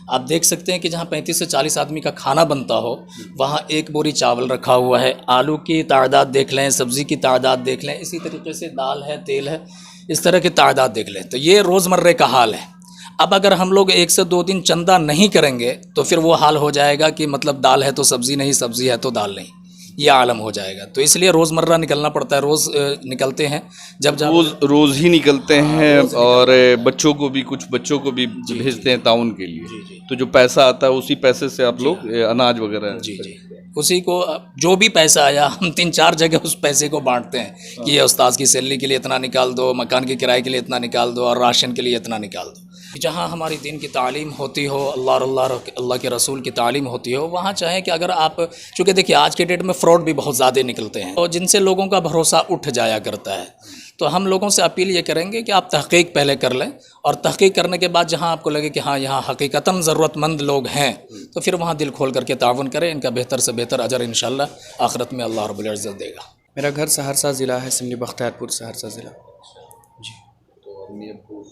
आप देख सकते हैं कि जहाँ 35 से 40 आदमी का खाना बनता हो वहाँ एक बोरी चावल रखा हुआ है, आलू की तादाद देख लें, सब्ज़ी की तादाद देख लें, इसी तरीके से दाल है, तेल है, इस तरह की तादाद देख लें। तो ये रोज़मर्रे का हाल है। अब अगर हम लोग 1 से 2 दिन चंदा नहीं करेंगे तो फिर वो हाल हो जाएगा कि मतलब दाल है तो सब्ज़ी नहीं, सब्ज़ी है तो दाल नहीं, ये आलम हो जाएगा। तो इसलिए रोज़मर्रा निकलना पड़ता है, रोज़ निकलते हैं जब रोज ही निकलते हैं रोज़ और बच्चों को भी, कुछ बच्चों को भी भेजते हैं ताउन के लिए। तो जो पैसा आता है उसी पैसे से आप लोग अनाज वगैरह जी जी, उसी को जो भी पैसा आया हम 3-4 जगह उस पैसे को बांटते हैं कि ये उस्ताद की सैलरी के लिए इतना निकाल दो, मकान के किराए के लिए इतना निकाल दो और राशन के लिए इतना निकाल दो। जहाँ हमारी दीन की तालीम होती हो, अल्लाह के रसूल की तालीम होती हो, वहाँ चाहे कि अगर आप, चूँकि देखिए आज के डेट में फ्रॉड भी बहुत ज़्यादा निकलते हैं और जिनसे लोगों का भरोसा उठ जाया करता है। तो हम लोगों से अपील ये करेंगे कि आप तहक़ीक़ पहले कर लें और तहक़ीक़ करने के बाद जहाँ आपको लगे कि हाँ यहाँ हकीकतन ज़रूरतमंद लोग हैं तो फिर वहाँ दिल खोल करके ताउन करें। इनका बेहतर से बेहतर अजर इंशाअल्लाह आखिरत में अल्लाह रब्बुल इज़्ज़त देगा। मेरा घर सहरसा ज़िला है, सिमली बख्तियारपुर, सहरसा ज़िला। जी। तो अम्मी अब्बू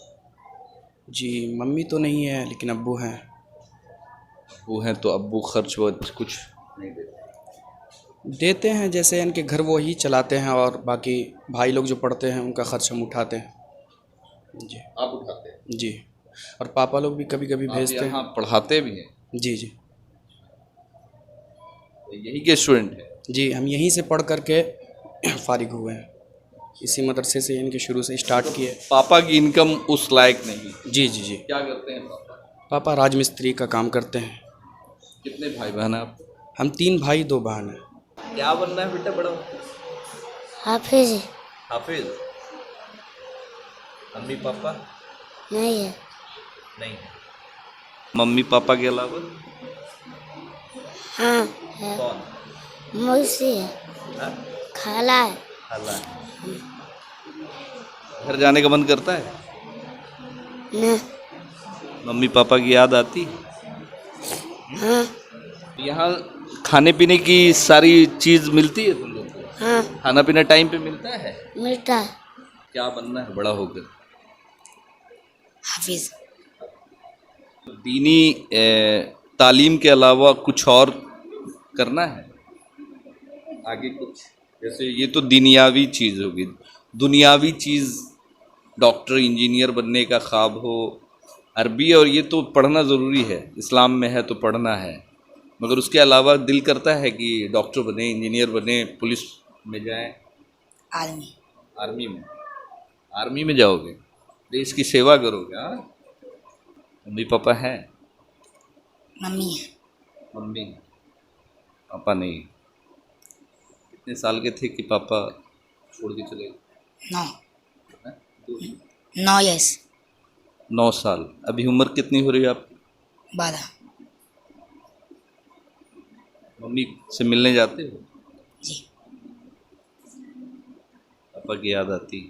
जी, मम्मी तो नहीं है लेकिन अब्बू हैं। वो हैं तो अब्बू खर्च वर्च कुछ नहीं देते? देते हैं, जैसे इनके घर वो ही चलाते हैं और बाकी भाई लोग जो पढ़ते हैं उनका खर्च हम उठाते हैं। जी। आप उठाते हैं? जी, और पापा लोग भी कभी कभी आप भेजते हैं। यहाँ पढ़ाते भी हैं? जी जी तो यही के स्टूडेंट हैं? जी, हम यहीं से पढ़ करके फारिग हुए हैं। इसी मदरसे से इनके शुरू से स्टार्ट किए। पापा की इनकम उस लायक नहीं? जी जी जी। क्या करते हैं पापा? पापा राजमिस्त्री का काम करते हैं। कितने भाई बहन हैं आप? हम 3 भाई 2 बहन हैं। क्या बनना है बेटा बड़ा? हाफिज हाफिज। मम्मी पापा नहीं है। नहीं है? मम्मी पापा के अलावा हाँ है, कौन? मौसी है, हाँ? खाला है। खाला है। घर जाने का मन करता है? न मम्मी पापा की याद आती? हाँ यहाँ खाने पीने की सारी चीज़ मिलती है तुम लोग को? हाँ खाना पीना टाइम पे मिलता है? मिलता है। क्या बनना है बड़ा होकर? हाफिज। दीनी तालीम के अलावा कुछ और करना है आगे कुछ? जैसे ये तो दुनियावी चीज़ होगी, दुनियावी चीज़ डॉक्टर इंजीनियर बनने का ख्वाब हो, अरबी और ये तो पढ़ना ज़रूरी है, इस्लाम में है तो पढ़ना है, मगर उसके अलावा दिल करता है कि डॉक्टर बने, इंजीनियर बने, पुलिस में जाएं? आदमी। आर्मी में? आर्मी में जाओगे, देश की सेवा करोगे? हाँ। मम्मी पापा हैं? मम्मी है। मम्मी, पापा नहीं। कितने साल के थे कि पापा छोड़ के चले गए? 9 यस 9 साल। अभी उम्र कितनी हो रही है आपकी? 12। मम्मी से मिलने जाते हो? जी। पापा की याद आती?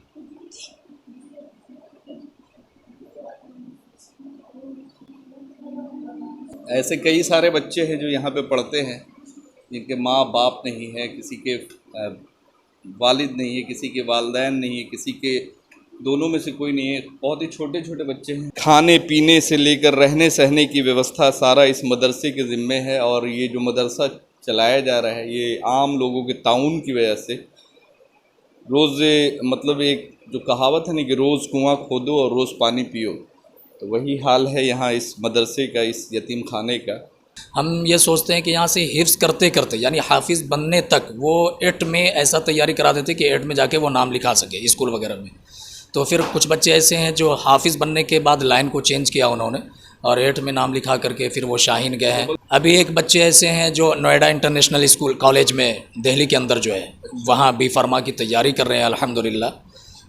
ऐसे कई सारे बच्चे हैं जो यहाँ पे पढ़ते हैं जिनके माँ बाप नहीं है, किसी के वालिद नहीं है, किसी के वालिदैन नहीं है, किसी के दोनों में से कोई नहीं है। बहुत ही छोटे छोटे बच्चे हैं। खाने पीने से लेकर रहने सहने की व्यवस्था सारा इस मदरसे के ज़िम्मे है और ये जो मदरसा चलाया जा रहा है ये आम लोगों के ताउन की वजह से। रोज़ मतलब एक जो कहावत है ना कि रोज़ कुआं खोदो और रोज़ पानी पियो, तो वही हाल है यहाँ इस मदरसे का, इस यतीम खाने का। हम ये सोचते हैं कि यहाँ से हिफ्ज़ करते करते यानी हाफिज़ बनने तक वो 8 में ऐसा तैयारी करा देते कि 8 में जाके वो नाम लिखा सके स्कूल वगैरह में। तो फिर कुछ बच्चे ऐसे हैं जो हाफिज़ बनने के बाद लाइन को चेंज किया उन्होंने और 8 में नाम लिखा करके फिर वो शाहीन गए हैं। अभी एक बच्चे ऐसे हैं जो नोएडा इंटरनेशनल स्कूल कॉलेज में दिल्ली के अंदर जो है वहाँ बी फार्मा की तैयारी कर रहे हैं अल्हम्दुलिल्लाह।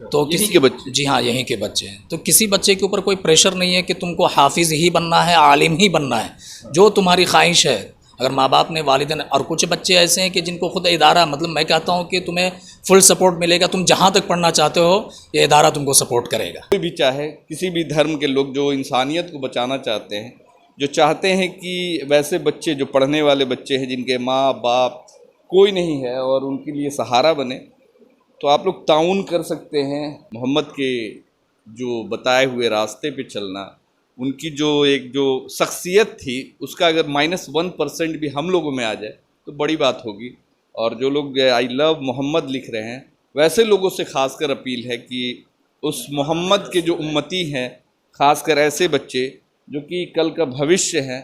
तो यहीं के बच्चे? जी हाँ, यहीं के बच्चे हैं। तो किसी बच्चे के ऊपर कोई प्रेशर नहीं है कि तुमको हाफिज़ ही बनना है, आलिम ही बनना है, जो तुम्हारी ख्वाहिश है। अगर माँ बाप ने, वालिदैन, और कुछ बच्चे ऐसे हैं कि जिनको खुद इदारा, मतलब मैं कहता हूँ कि तुम्हें फुल सपोर्ट मिलेगा, तुम जहाँ तक पढ़ना चाहते हो ये इदारा तुमको सपोर्ट करेगा। कोई भी चाहे, किसी भी धर्म के लोग जो इंसानियत को बचाना चाहते हैं, जो चाहते हैं कि वैसे बच्चे जो पढ़ने वाले बच्चे हैं जिनके माँ बाप कोई नहीं है और उनके लिए सहारा बने, तो आप लोग ताउन कर सकते हैं। मोहम्मद के जो बताए हुए रास्ते पे चलना, उनकी जो शख्सियत थी उसका अगर -1% भी हम लोगों में आ जाए तो बड़ी बात होगी। और जो लोग आई लव मोहम्मद लिख रहे हैं, वैसे लोगों से खासकर अपील है कि उस मोहम्मद के जो उम्मती हैं, खासकर ऐसे बच्चे जो कि कल का भविष्य हैं,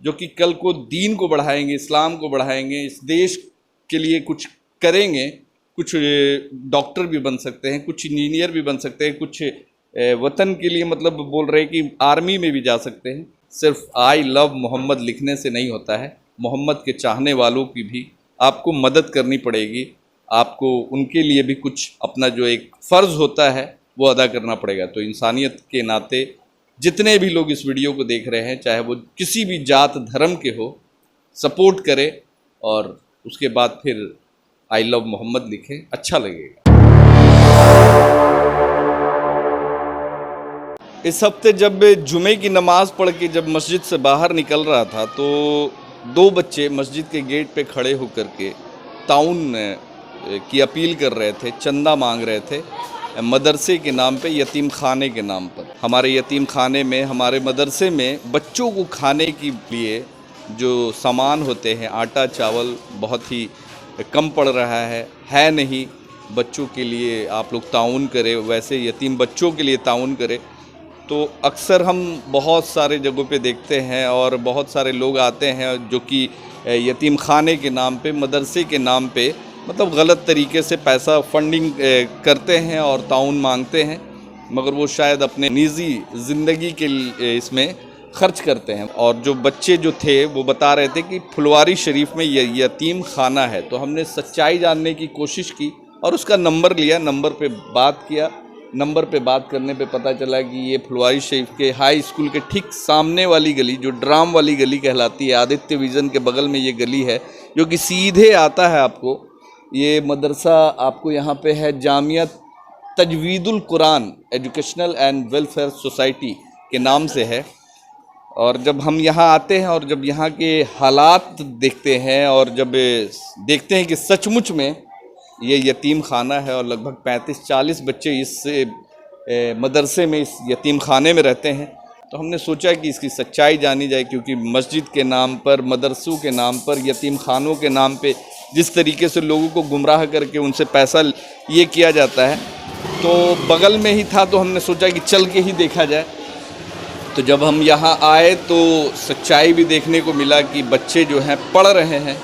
जो कि कल को दीन को बढ़ाएंगे, इस्लाम को बढ़ाएंगे, इस देश के लिए कुछ करेंगे, कुछ डॉक्टर भी बन सकते हैं, कुछ इंजीनियर भी बन सकते हैं, कुछ वतन के लिए मतलब बोल रहे हैं कि आर्मी में भी जा सकते हैं। सिर्फ आई लव मोहम्मद लिखने से नहीं होता है, मोहम्मद के चाहने वालों की भी आपको मदद करनी पड़ेगी। आपको उनके लिए भी कुछ अपना जो एक फ़र्ज़ होता है वो अदा करना पड़ेगा। तो इंसानियत के नाते जितने भी लोग इस वीडियो को देख रहे हैं, चाहे वो किसी भी जात धर्म के हो, सपोर्ट करें और उसके बाद फिर आई लव मोहम्मद लिखें, अच्छा लगेगा। इस हफ्ते जब जुमे की नमाज़ पढ़ के जब मस्जिद से बाहर निकल रहा था तो 2 बच्चे मस्जिद के गेट पे खड़े होकर के ताउन की अपील कर रहे थे, चंदा मांग रहे थे मदरसे के नाम पे, यतीम खाने के नाम पर। हमारे यतीम खाने में, हमारे मदरसे में बच्चों को खाने के लिए जो सामान होते हैं, आटा चावल बहुत ही कम पड़ रहा है नहीं। बच्चों के लिए आप लोग ताउन करें, वैसे यतीम बच्चों के लिए ताउन करें। तो अक्सर हम बहुत सारे जगहों पे देखते हैं और बहुत सारे लोग आते हैं जो कि यतीम खाने के नाम पे, मदरसे के नाम पे मतलब गलत तरीके से पैसा फंडिंग करते हैं और ताउन मांगते हैं, मगर वो शायद अपने निजी ज़िंदगी के इसमें ख़र्च करते हैं। और जो बच्चे जो थे वो बता रहे थे कि फुलवारी शरीफ में यतीम खाना है। तो हमने सच्चाई जानने की कोशिश की और उसका नंबर लिया, नंबर पे बात किया। नंबर पे बात करने पे पता चला कि ये फुलवारी शरीफ के हाई स्कूल के ठीक सामने वाली गली, जो ड्राम वाली गली कहलाती है, आदित्य विज़न के बगल में ये गली है, जो कि सीधे आता है आपको। ये मदरसा आपको यहाँ पे है Jamia Tajweedul Quran educational and welfare society के नाम से है। और जब हम यहाँ आते हैं और जब यहाँ के हालात देखते हैं और जब देखते हैं कि सचमुच में ये यतीम खाना है और लगभग 35-40 बच्चे इस मदरसे में, इस यतीम खाने में रहते हैं, तो हमने सोचा कि इसकी सच्चाई जानी जाए। क्योंकि मस्जिद के नाम पर, मदरसों के नाम पर, यतीम खानों के नाम पे जिस तरीके से लोगों को गुमराह करके उनसे पैसा ये किया जाता है, तो बगल में ही था तो हमने सोचा कि चल के ही देखा जाए। तो जब हम यहाँ आए तो सच्चाई भी देखने को मिला कि बच्चे जो हैं पढ़ रहे हैं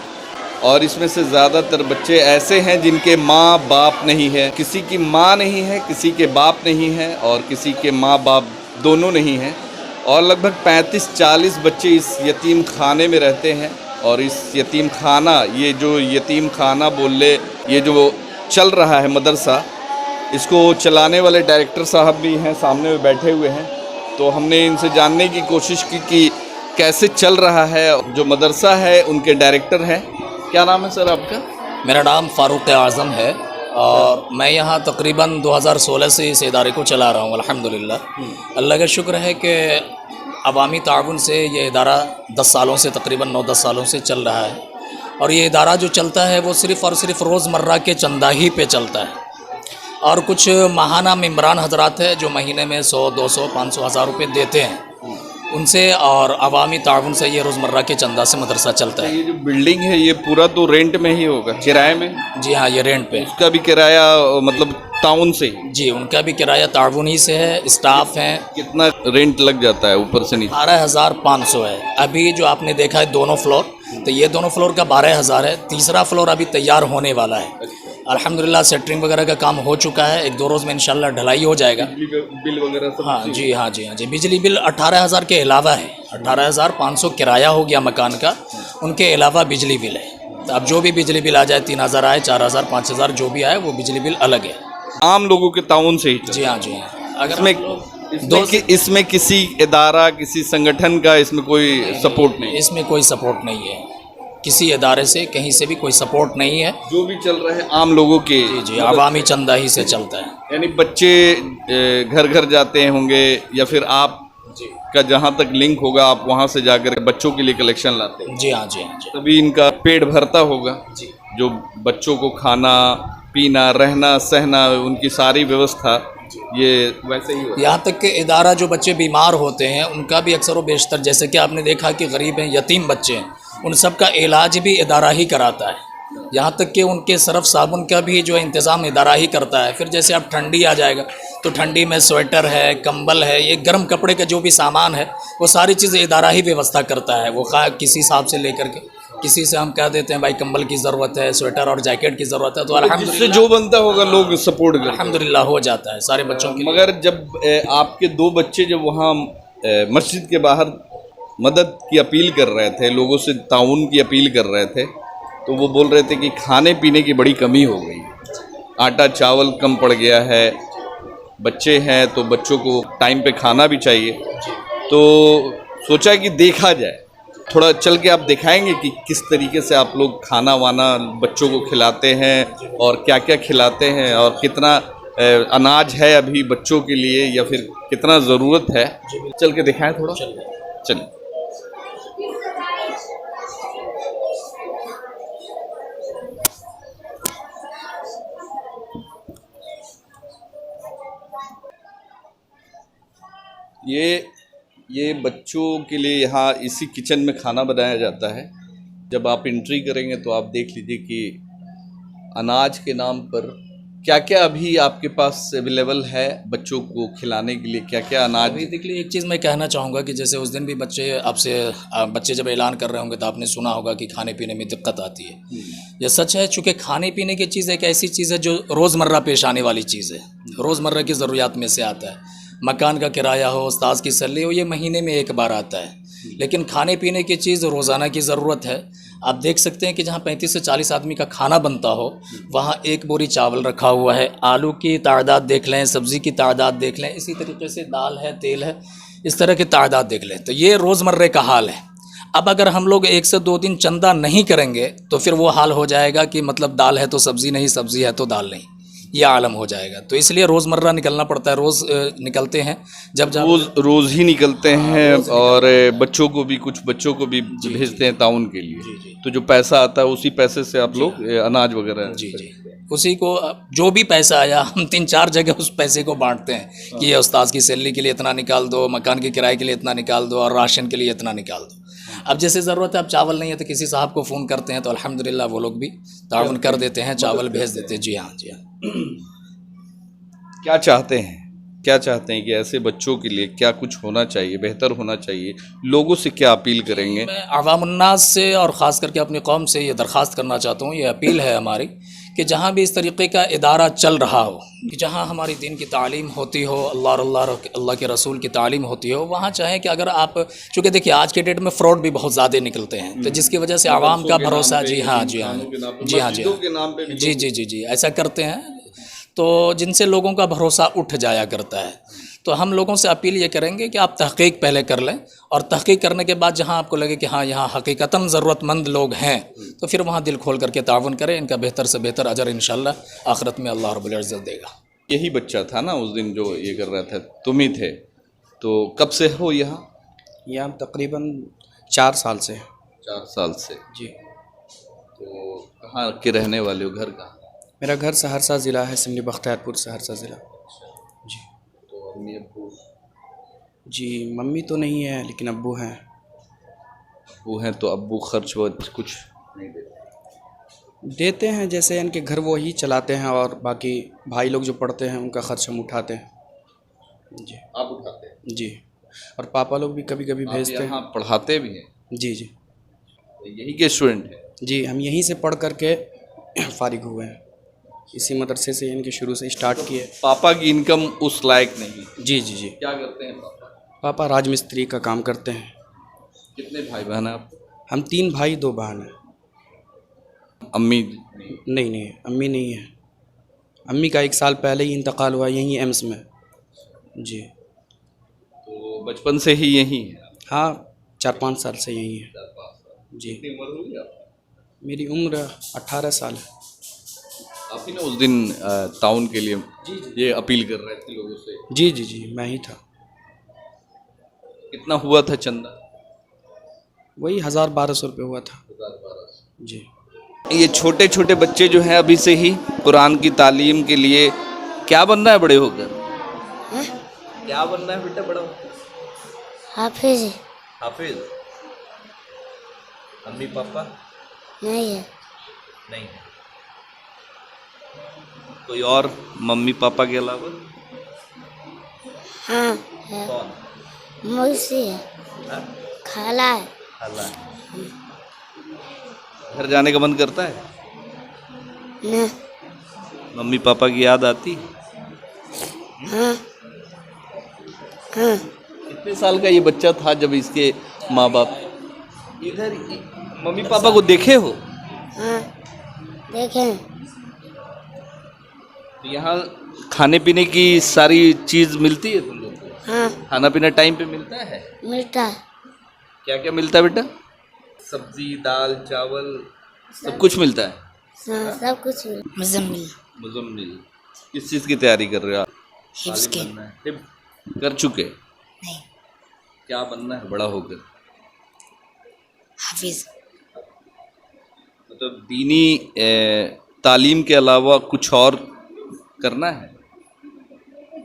और इसमें से ज़्यादातर बच्चे ऐसे हैं जिनके माँ बाप नहीं है। किसी की माँ नहीं है, किसी के बाप नहीं है और किसी के माँ बाप दोनों नहीं हैं। और लगभग 35-40 बच्चे इस यतीम खाने में रहते हैं। और इस यतीम खाना, ये जो यतीम खाना बोल ले, ये जो चल रहा है मदरसा, इसको चलाने वाले डायरेक्टर साहब भी हैं, सामने में बैठे हुए हैं। तो हमने इनसे जानने की कोशिश की कि कैसे चल रहा है। जो मदरसा है उनके डायरेक्टर हैं। क्या नाम है सर आपका? मेरा नाम फ़ारूक आज़म है और मैं यहाँ तकरीबन 2016 से इस इदारे को चला रहा हूँ। अल्हम्दुलिल्लाह, अल्लाह का शुक्र है कि अवामी ताउन से ये इदारा 10 सालों से, तकरीबन 9-10 सालों से चल रहा है। और ये इदारा जो चलता है वो सिर्फ़ और सिर्फ रोज़मर्रा के चंदा ही पे चलता है। और कुछ माहाना मेम्बरान हजरात है जो महीने में 100, 200, 500, 1000 रुपये देते हैं उनसे, और अवामी ताउन से ये रोज़मर्रा के चंदा से मदरसा चलता है। ये जो बिल्डिंग है ये पूरा तो रेंट में ही होगा, किराए में? जी हाँ, ये रेंट पे। उसका भी किराया मतलब ताउन से ही? जी, उनका भी किराया ताउन ही से है। स्टाफ हैं। कितना रेंट लग जाता है ऊपर से नीचे? 12,500 है। अभी जो आपने देखा है दोनों फ्लोर, तो ये दोनों फ्लोर का 12,000 है। तीसरा फ्लोर अभी तैयार होने वाला है। अल्हम्दुलिल्लाह सेंटरिंग वगैरह का काम हो चुका है। 1-2 रोज़ में इंशाल्लाह ढलाई हो जाएगा। बिल वगैरह सब? हाँ जी, हाँ जी, हाँ जी। बिजली बिल 18,000 के अलावा है। 18,500 किराया हो गया मकान का, उनके अलावा बिजली बिल है। तो अब जो भी बिजली बिल आ जाए, 3,000 आए, 4,000, 5,000 जो भी आए, वो बिजली बिल अलग है। आम लोगों के ताउन से ही? जी हाँ, जी हाँ। अगर इसमें किसी इदारा, किसी संगठन का इसमें कोई सपोर्ट नहीं? इसमें कोई सपोर्ट नहीं है, किसी इदारे से कहीं से भी कोई सपोर्ट नहीं है। जो भी चल रहा है आम लोगों के? जी, अवामी चंदा ही से चलता है। यानी बच्चे घर घर जाते होंगे या फिर आप का जहाँ तक लिंक होगा आप वहाँ से जाकर बच्चों के लिए कलेक्शन लाते हैं? जी हाँ, जी हाँ, जी। तभी इनका पेट भरता होगा जी। जो बच्चों को खाना पीना, रहना सहना, उनकी सारी व्यवस्था ये वैसे ही होता यहाँ तक कि इदारा जो बच्चे बीमार होते हैं उनका भी अक्सर व बेशतर, जैसे कि आपने देखा कि गरीब हैं, यतीम बच्चे हैं, उन सब का इलाज भी इदारा ही कराता है। यहाँ तक कि उनके सरफ साबुन का भी जो इंतज़ाम इदारा ही करता है। फिर जैसे अब ठंडी आ जाएगा तो ठंडी में स्वेटर है, कंबल है, ये गर्म कपड़े का जो भी सामान है वो सारी चीज़ें इदारा ही व्यवस्था करता है। वो किसी हिसाब से लेकर के, किसी से हम कह देते हैं भाई कंबल की ज़रूरत है, स्वेटर और जैकेट की ज़रूरत है, तो है। जिससे जो बनता होगा लोग सपोर्ट करते हैं। अल्हम्दुलिल्लाह हो जाता है सारे बच्चों के लिए। मगर जब आपके 2 बच्चे जब वहाँ मस्जिद के बाहर मदद की अपील कर रहे थे, लोगों से ताउन की अपील कर रहे थे, तो वो बोल रहे थे कि खाने पीने की बड़ी कमी हो गई, आटा चावल कम पड़ गया है, बच्चे हैं तो बच्चों को टाइम पे खाना भी चाहिए। तो सोचा कि देखा जाए, थोड़ा चल के आप दिखाएंगे कि किस तरीके से आप लोग खाना वाना बच्चों को खिलाते हैं और क्या क्या खिलाते हैं और कितना अनाज है अभी बच्चों के लिए या फिर कितना ज़रूरत है। चल के दिखाएं थोड़ा, चलिए। ये बच्चों के लिए यहाँ इसी किचन में खाना बनाया जाता है। जब आप एंट्री करेंगे तो आप देख लीजिए कि अनाज के नाम पर क्या क्या अभी आपके पास अवेलेबल है बच्चों को खिलाने के लिए, क्या क्या अनाज। अभी देख लीजिए, एक चीज़ मैं कहना चाहूँगा कि जैसे उस दिन भी बच्चे जब ऐलान कर रहे होंगे तो आपने सुना होगा कि खाने पीने में दिक्कत आती है। यह सच है, चूँकि खाने पीने की चीज़ एक ऐसी चीज़ है जो रोज़मर्रा पेश आने वाली चीज़ है, रोज़मर्रा की ज़रूरियात में से आता है। मकान का किराया हो, उस्ताद की सैलरी हो, ये महीने में एक बार आता है। लेकिन खाने पीने की चीज़ रोज़ाना की ज़रूरत है। आप देख सकते हैं कि जहाँ 35 से 40 आदमी का खाना बनता हो वहाँ 1 बोरी चावल रखा हुआ है, आलू की तादाद देख लें, सब्ज़ी की तादाद देख लें, इसी तरीके से दाल है, तेल है, इस तरह की तादाद देख लें। तो ये रोज़मर्रे का हाल है। अब अगर हम लोग 1 से 2 दिन चंदा नहीं करेंगे तो फिर वो हाल हो जाएगा कि मतलब दाल है तो सब्ज़ी नहीं, सब्ज़ी है तो दाल नहीं, ये आलम हो जाएगा। तो इसलिए रोज़मर्रा निकलना पड़ता है, रोज़ निकलते हैं जब रोज़ ही निकलते हैं और बच्चों को भी, कुछ बच्चों को भी भेजते हैं ताउन के लिए। तो जो पैसा आता है उसी पैसे से आप लोग अनाज वगैरह जी उसी को जो भी पैसा आया हम 3-4 जगह उस पैसे को बांटते हैं कि ये उस्ताद की सैलरी के लिए इतना निकाल दो, मकान के किराए के लिए इतना निकाल दो और राशन के लिए इतना निकाल दो। अब जैसे ज़रूरत है, अब चावल नहीं है तो किसी साहब को फ़ोन करते हैं तो अल्हम्दुलिल्लाह वो लोग भी ताउन कर देते हैं, चावल भेज देते हैं। जी हाँ, जी हाँ। क्या चाहते हैं कि ऐसे बच्चों के लिए क्या कुछ होना चाहिए, बेहतर होना चाहिए, लोगों से क्या अपील करेंगे? मैं अवामुन्नास से और ख़ास करके अपनी कौम से ये दरख्वास्त करना चाहता हूँ, ये अपील है हमारी कि जहाँ भी इस तरीक़े का इदारा चल रहा हो, कि जहाँ हमारी दीन की तालीम होती हो, अल्लाह के रसूल की तालीम होती हो, वहाँ चाहें कि अगर आप, चूँकि देखिए आज के डेट में फ्रॉड भी बहुत ज़्यादा निकलते हैं, तो जिसकी वजह से आवाम का भरोसा, जी हाँ, जी हाँ, जी हाँ, जी ऐसा करते हैं तो जिनसे लोगों का भरोसा उठ जाया करता है। तो हम लोगों से अपील ये करेंगे कि आप तहक़ीक़ पहले कर लें और तहक़ीक़ करने के बाद जहाँ आपको लगे कि हाँ यहाँ हकीकतन ज़रूरतमंद लोग हैं तो फिर वहाँ दिल खोल करके ताउन करें। इनका बेहतर से बेहतर अजर इंशाअल्लाह आखिरत में अल्लाह रब्बुल इज़्ज़त देगा। यही बच्चा था ना उस दिन जो ये कर रहा था, तुम ही थे? तो कब से हो यहाँ? यहाँ तकरीबन 4 साल से। 4 साल से जी। तो कहाँ के रहने वाले हो, घर कहाँ? मेरा घर सहरसा ज़िला है, सिमली बख्तियारपुर, सहरसा ज़िला। जी। तो अम्मी अब्बू? जी, मम्मी तो नहीं है लेकिन अब्बू हैं। अब्बू हैं तो अब्बू खर्च वर्च कुछ नहीं देते हैं, जैसे इनके घर वो ही चलाते हैं और बाकी भाई लोग जो पढ़ते हैं उनका खर्च हम उठाते हैं। जी। आप उठाते हैं? जी। और पापा लोग भी कभी कभी भेजते हैं। आप पढ़ाते भी हैं? जी जी। यही के स्टूडेंट हैं? जी, हम यहीं से पढ़ करके फारिग हुए हैं, इसी मदरसे से इनके शुरू से स्टार्ट किए। पापा की इनकम उस लायक नहीं? जी जी जी। क्या करते हैं पापा? पापा राजमिस्त्री का काम करते हैं। कितने भाई बहन हैं आप? हम 3 भाई 2 बहन हैं। अम्मी? नहीं, अम्मी नहीं है। अम्मी का 1 साल पहले ही इंतकाल हुआ यहीं एम्स में। जी। तो बचपन से ही यहीं है? हाँ, 4-5 साल से यहीं है। जी। कितनी उम्र हुई आपकी? मेरी उम्र 18 साल है। आप ही ने उस दिन ताउन के लिए ये अपील कर रहे थे लोगों से? जी जी जी, मैं ही था। कितना हुआ था चंदा? वही 1000-1200 रुपये हुआ था। 1000-1200 जी। ये छोटे छोटे बच्चे जो हैं अभी से ही कुरान की तालीम के लिए, क्या बनना है बड़े होकर? क्या बनना है बेटा बड़ा होकर? हाफिज हाफिज। मम्मी पापा नहीं है। नहीं है। कोई और मम्मी पापा के अलावा? हाँ है। कौन? मौसी है। हाँ? खाला है। खाला है। घर जाने का मन करता है? न मम्मी पापा की याद आती? हाँ हाँ। कितने साल का ये बच्चा था जब इसके माँ बाप इधर मम्मी पापा को देखे हो? हाँ देखें। तो यहाँ खाने पीने की सारी चीज़ मिलती है तुम लोग को? हाँ खाना पीना टाइम पे मिलता है? मिलता है। क्या क्या मिलता है बेटा? सब्जी दाल चावल सब कुछ मिलता है? हाँ सब कुछ मुजम्मिल मुजम्मिल। किस चीज़ की तैयारी कर रहे हो आप? हिफ्स के। बनना है। हिफ्स कर चुके? नहीं। क्या बनना है बड़ा होकर? हाफिज। मतलब दीनी तालीम के अलावा कुछ और करना है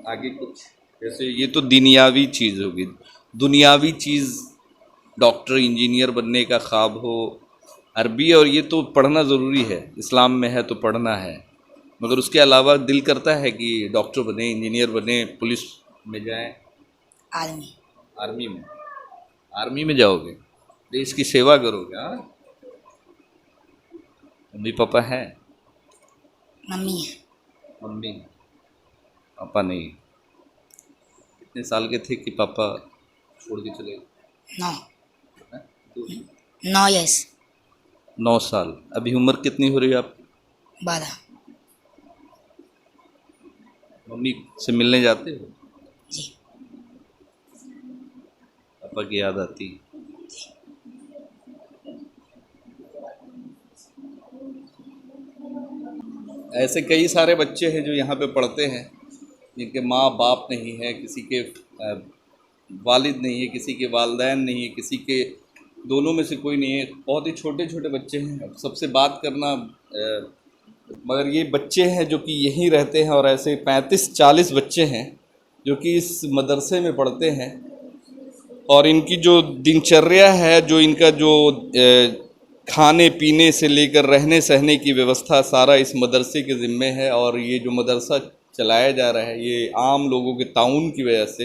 आगे कुछ? जैसे ये तो दुनियावी चीज़ होगी, दुनियावी चीज़ डॉक्टर इंजीनियर बनने का ख्वाब हो, अरबी और ये तो पढ़ना ज़रूरी है, इस्लाम में है तो पढ़ना है, मगर उसके अलावा दिल करता है कि डॉक्टर बने, इंजीनियर बने, पुलिस में जाएं? आदमी। आर्मी में? आर्मी में जाओगे? देश की सेवा करोगे? हाँ। मम्मी पापा हैं? मम्मी है। मम्मी पापा नहीं। कितने साल के थे कि पापा छोड़ के चले गए? 9 हैं? 9 यस। 9 साल। अभी उम्र कितनी हो रही है आप? 12। मम्मी से मिलने जाते हो? जी। पापा की याद आती? ऐसे कई सारे बच्चे हैं जो यहाँ पे पढ़ते हैं जिनके माँ बाप नहीं है, किसी के वालिद नहीं है, किसी के वालदैन नहीं है, किसी के दोनों में से कोई नहीं है। बहुत ही छोटे छोटे बच्चे हैं। अब सबसे बात करना मगर ये बच्चे हैं जो कि यहीं रहते हैं और ऐसे 35-40 बच्चे हैं जो कि इस मदरसे में पढ़ते हैं और इनकी जो दिनचर्या है, जो इनका जो खाने पीने से लेकर रहने सहने की व्यवस्था सारा इस मदरसे के ज़िम्मे है। और ये जो मदरसा चलाया जा रहा है ये आम लोगों के ताउन की वजह से,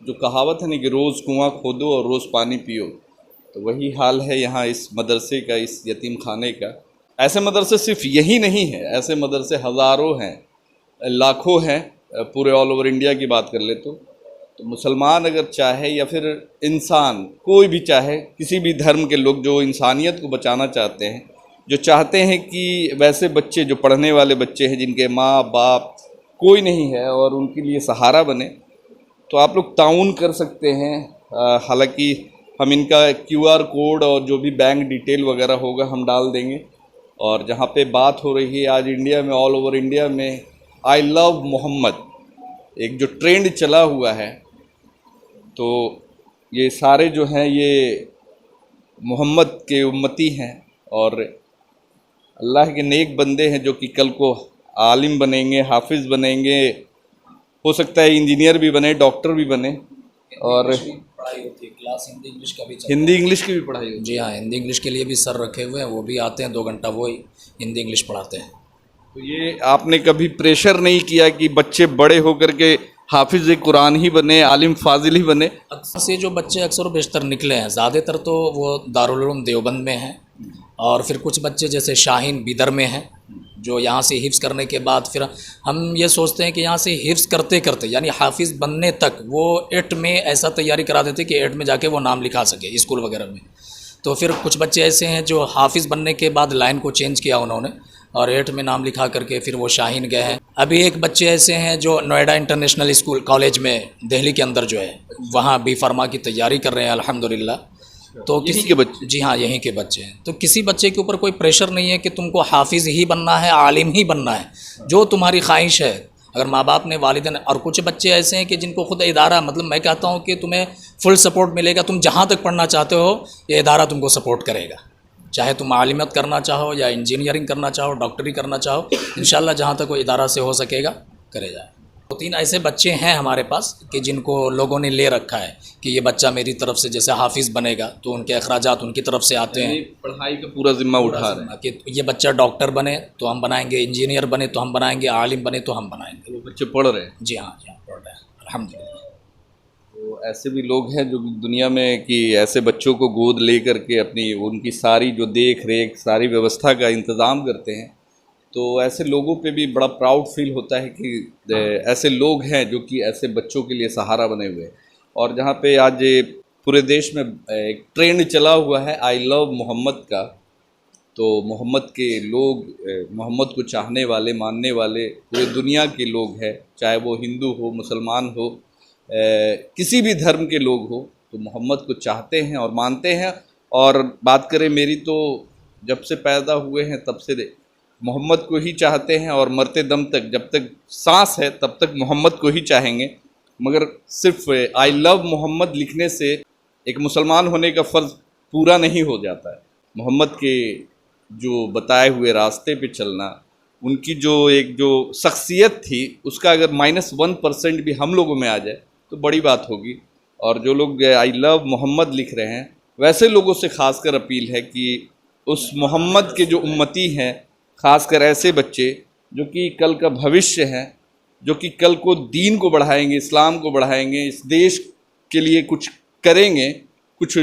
जो कहावत है ना कि रोज़ कुआं खोदो और रोज़ पानी पियो, तो वही हाल है यहाँ इस मदरसे का, इस यतीम खाने का। ऐसे मदरसे सिर्फ यही नहीं है, ऐसे मदरसे हज़ारों हैं, लाखों हैं। पूरे ऑल ओवर इंडिया की बात कर ले तो मुसलमान अगर चाहे या फिर इंसान कोई भी चाहे, किसी भी धर्म के लोग जो इंसानियत को बचाना चाहते हैं, जो चाहते हैं कि वैसे बच्चे जो पढ़ने वाले बच्चे हैं जिनके माँ बाप कोई नहीं है और उनके लिए सहारा बने, तो आप लोग ताउन कर सकते हैं। हालांकि हम इनका QR कोड और जो भी बैंक डिटेल वगैरह होगा हम डाल देंगे। और जहाँ पे बात हो रही है आज इंडिया में, ऑल ओवर इंडिया में आई लव मोहम्मद एक जो ट्रेंड चला हुआ है, तो ये सारे जो हैं ये मोहम्मद के उम्मती हैं और अल्लाह के नेक बंदे हैं जो कि कल को आलिम बनेंगे, हाफिज़ बनेंगे, हो सकता है इंजीनियर भी बने, डॉक्टर भी बने। और पढ़ाई होती है, क्लास हिंदी इंग्लिश का भी हिंदी इंग्लिश की भी पढ़ाई होती है? जी हाँ, हिंदी इंग्लिश के लिए भी सर रखे हुए हैं, वो भी आते हैं, 2 घंटा वो ही हिंदी इंग्लिश पढ़ाते हैं। तो ये आपने कभी प्रेशर नहीं किया कि बच्चे बड़े होकर के हाफिज़ कुरान ही बने, आलिम फाजिल ही बने? अक्सर से जो बच्चे अक्सर बेशतर निकले हैं, ज़्यादातर तो वो दारुल उलूम देवबंद में हैं और फिर कुछ बच्चे जैसे शाहीन बिदर में हैं जो यहाँ से हिफ्ज़ करने के बाद फिर हम ये सोचते हैं कि यहाँ से हिफ्ज़ करते करते यानी हाफिज़ बनने तक वो 8 में ऐसा तैयारी करा देते कि 8 में जाके वो नाम लिखा सके स्कूल वगैरह में। तो फिर कुछ बच्चे ऐसे हैं जो हाफिज़ बनने के बाद लाइन को चेंज किया उन्होंने और 8 में नाम लिखा करके फिर वो शाहीन गए हैं। अभी एक बच्चे ऐसे हैं जो नोएडा इंटरनेशनल स्कूल कॉलेज में दिल्ली के अंदर जो है वहाँ बी फार्मा की तैयारी कर रहे हैं अल्हम्दुलिल्लाह। तो यहीं के बच्चे? जी हाँ, यहीं के बच्चे हैं। तो किसी बच्चे के ऊपर कोई प्रेशर नहीं है कि तुमको हाफिज़ ही बनना है, आलिम ही बनना है, जो तुम्हारी ख्वाहिश है। अगर माँ बाप ने वालिदैन, और कुछ बच्चे ऐसे हैं कि जिनको खुद इदारा, मतलब मैं कहता हूँ कि तुम्हें फुल सपोर्ट मिलेगा, तुम जहाँ तक पढ़ना चाहते हो ये इदारा तुमको सपोर्ट करेगा, चाहे तुम आलिमत करना चाहो या इंजीनियरिंग करना चाहो, डॉक्टरी करना चाहो, इंशाल्लाह जहाँ तक वो इदारा से हो सकेगा करे जाए। 2-3 ऐसे बच्चे हैं हमारे पास कि जिनको लोगों ने ले रखा है कि ये बच्चा मेरी तरफ से जैसे हाफिज़ बनेगा तो उनके अखराजात उनकी तरफ से आते हैं पढ़ाई का पूरा जिम्मा उठा रहे हैं। कि ये बच्चा डॉक्टर बने तो हम बनाएंगे, इंजीनियर बने तो हम बनाएंगे, आलिम बने तो हम बनाएंगे। वो बच्चे पढ़ रहे हैं। जी हाँ पढ़ रहे हैं अल्हम्दुलिल्लाह। तो ऐसे भी लोग हैं जो दुनिया में कि ऐसे बच्चों को गोद ले करके अपनी उनकी सारी जो देख रेख सारी व्यवस्था का इंतज़ाम करते हैं। तो ऐसे लोगों पे भी बड़ा प्राउड फील होता है कि ऐसे लोग हैं जो कि ऐसे बच्चों के लिए सहारा बने हुए हैं। और जहाँ पे आज पूरे देश में एक ट्रेंड चला हुआ है आई लव मोहम्मद का, तो मोहम्मद के लोग, मोहम्मद को चाहने वाले मानने वाले पूरे दुनिया के लोग हैं, चाहे वो हिंदू हो, मुसलमान हो, किसी भी धर्म के लोग हो, तो मोहम्मद को चाहते हैं और मानते हैं। और बात करें मेरी, तो जब से पैदा हुए हैं तब से मोहम्मद को ही चाहते हैं और मरते दम तक, जब तक सांस है तब तक मोहम्मद को ही चाहेंगे। मगर सिर्फ आई लव मोहम्मद लिखने से एक मुसलमान होने का फ़र्ज़ पूरा नहीं हो जाता है। मोहम्मद के जो बताए हुए रास्ते पे चलना, उनकी जो एक जो शख्सियत थी, उसका अगर -1% भी हम लोगों में आ जाए तो बड़ी बात होगी। और जो लोग आई लव मोहम्मद लिख रहे हैं, वैसे लोगों से ख़ासकर अपील है कि उस मोहम्मद के जो उम्मती हैं, ख़ासकर ऐसे बच्चे जो कि कल का भविष्य हैं, जो कि कल को दीन को बढ़ाएंगे, इस्लाम को बढ़ाएंगे, इस देश के लिए कुछ करेंगे, कुछ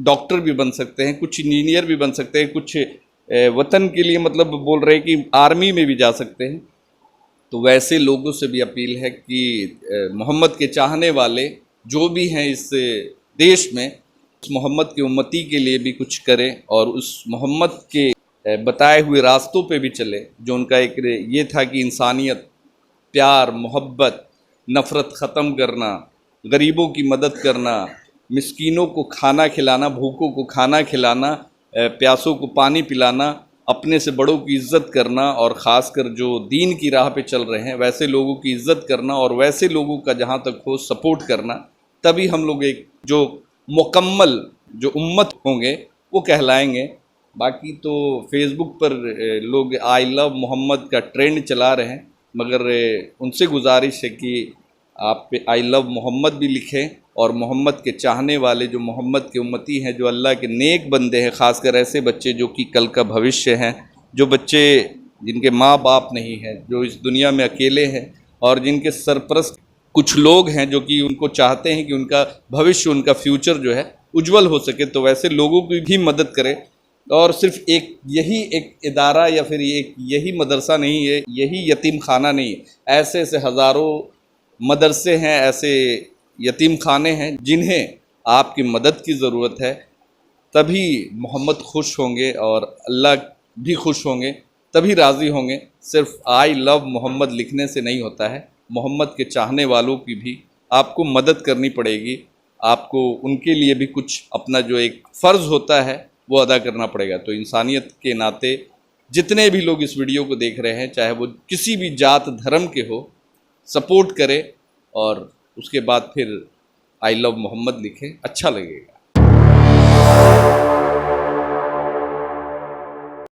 डॉक्टर भी बन सकते हैं, कुछ इंजीनियर भी बन सकते हैं, कुछ वतन के लिए मतलब बोल रहे हैं कि आर्मी में भी जा सकते हैं। तो वैसे लोगों से भी अपील है कि मोहम्मद के चाहने वाले जो भी हैं इस देश में, उस मोहम्मद की उम्मती के लिए भी कुछ करें और उस मोहम्मद के बताए हुए रास्तों पे भी चले, जो उनका एक ये था कि इंसानियत, प्यार, मोहब्बत, नफ़रत ख़त्म करना, गरीबों की मदद करना, मिस्कीनों को खाना खिलाना, भूखों को खाना खिलाना, प्यासों को पानी पिलाना, अपने से बड़ों की इज़्ज़त करना और ख़ासकर जो दीन की राह पे चल रहे हैं वैसे लोगों की इज़्ज़त करना और वैसे लोगों का जहाँ तक हो सपोर्ट करना। तभी हम लोग एक जो मुकम्मल जो उम्मत होंगे वो कहलाएंगे। बाकी तो फेसबुक पर लोग आई लव मोहम्मद का ट्रेंड चला रहे हैं, मगर उनसे गुजारिश है कि आप आई लव मोहम्मद भी लिखें और मोहम्मद के चाहने वाले जो मोहम्मद के उम्मती हैं, जो अल्लाह के नेक बंदे हैं, ख़ासकर ऐसे बच्चे जो कि कल का भविष्य हैं, जो बच्चे जिनके माँ बाप नहीं हैं, जो इस दुनिया में अकेले हैं और जिनके सरपरस्त कुछ लोग हैं जो कि उनको चाहते हैं कि उनका भविष्य, उनका फ्यूचर जो है उज्जवल हो सके, तो वैसे लोगों की भी मदद करें। और सिर्फ यही एक इदारा या फिर यही मदरसा नहीं है, यही यतीम खाना नहीं है, ऐसे ऐसे हज़ारों मदरसे हैं, ऐसे यतीम खाने हैं जिन्हें आपकी मदद की ज़रूरत है। तभी मोहम्मद खुश होंगे और अल्लाह भी खुश होंगे, तभी राज़ी होंगे। सिर्फ आई लव मोहम्मद लिखने से नहीं होता है, मोहम्मद के चाहने वालों की भी आपको मदद करनी पड़ेगी। आपको उनके लिए भी कुछ अपना जो एक फ़र्ज़ होता है वो अदा करना पड़ेगा। तो इंसानियत के नाते जितने भी लोग इस वीडियो को देख रहे हैं, चाहे वो किसी भी जात धर्म के हो, सपोर्ट करें और उसके बाद फिर आई लव मोहम्मद लिखें, अच्छा लगेगा।